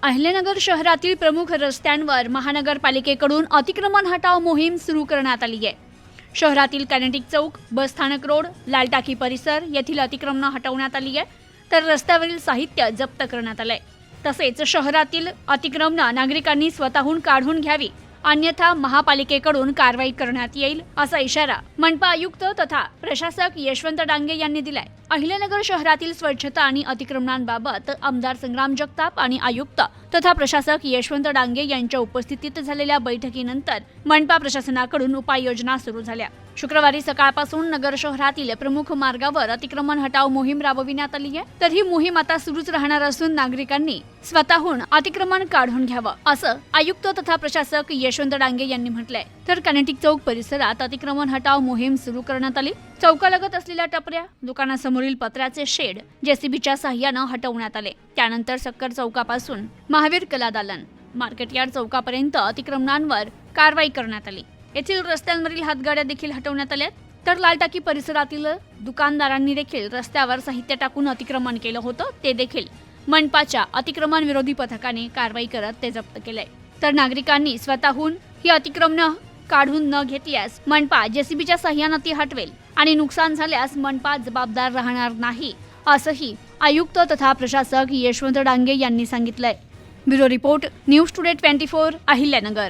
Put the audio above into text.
अहिल्यानगर शहरातील प्रमुख रस्त्यांवर महानगरपालिकेकडून अतिक्रमण हटाव मोहीम सुरू करण्यात आली आहे। शहरातील कॅनेटिक चौक, बस स्थानक रोड, लालटाकी परिसर येथील अतिक्रमण हटवण्यात आली आहे, तर रस्त्यावरील साहित्य जप्त करण्यात आले। तसेच शहरातील अतिक्रमण नागरिकांनी स्वतःहून काढून घ्यावी, अन्यथा महापालिकेकडून कारवाई करण्यात येईल असा इशारा मनपा आयुक्त तथा प्रशासक यशवंत डांगे यांनी दिलाय। अहिल्यानगर शहरातील स्वच्छता आणि अतिक्रमणांबाबत आमदार संग्राम जगताप आणि आयुक्त तथा प्रशासक यशवंत डांगे यांच्या उपस्थितीत झालेल्या बैठकीनंतर मनपा प्रशासनाकडून उपाययोजना सुरू झाल्या। शुक्रवारी सकाळपासून नगर शहरातील प्रमुख मार्गावर अतिक्रमण हटाव मोहीम राबविण्यात आली आहे, तर ही मोहीम आता सुरूच राहणार असून नागरिकांनी स्वतःहून अतिक्रमण काढून घ्यावं असं आयुक्त तथा प्रशासक यशवंत डांगे यांनी म्हटलंय। तर कॅनेटिक चौक परिसरात अतिक्रमण हटाव मोहीम सुरू करण्यात आली। चौकालगत असलेल्या टपऱ्या, दुकानासमोरील पत्र्याचे शेड जेसीबीच्या साह्यानं हटवण्यात आले। त्यानंतर सक्कर चौकापासून महावीर कला दालन, मार्केटयार्ड चौकापर्यंत अतिक्रमणांवर कारवाई करण्यात आली। येथील रस्त्यांवरील हातगाड्या देखील हटवण्यात आल्या, तर लालटाकी परिसरातील दुकानदारांनी देखील रस्त्यावर साहित्य टाकून अतिक्रमण केलं होतं, ते देखील मनपाच्या अतिक्रमण विरोधी पथकाने कारवाई करत ते जप्त केलंय। तर नागरिकांनी स्वतःहून ही अतिक्रमण काढून न घेतल्यास मनपा जेसीबीच्या साह्यानं ती हटवेल आणि नुकसान झाल्यास मनपा जबाबदार राहणार नाही असंही आयुक्त तथा प्रशासक यशवंत डांगे यांनी सांगितलंय। Bureau report, news today 24, Ahilyanagar.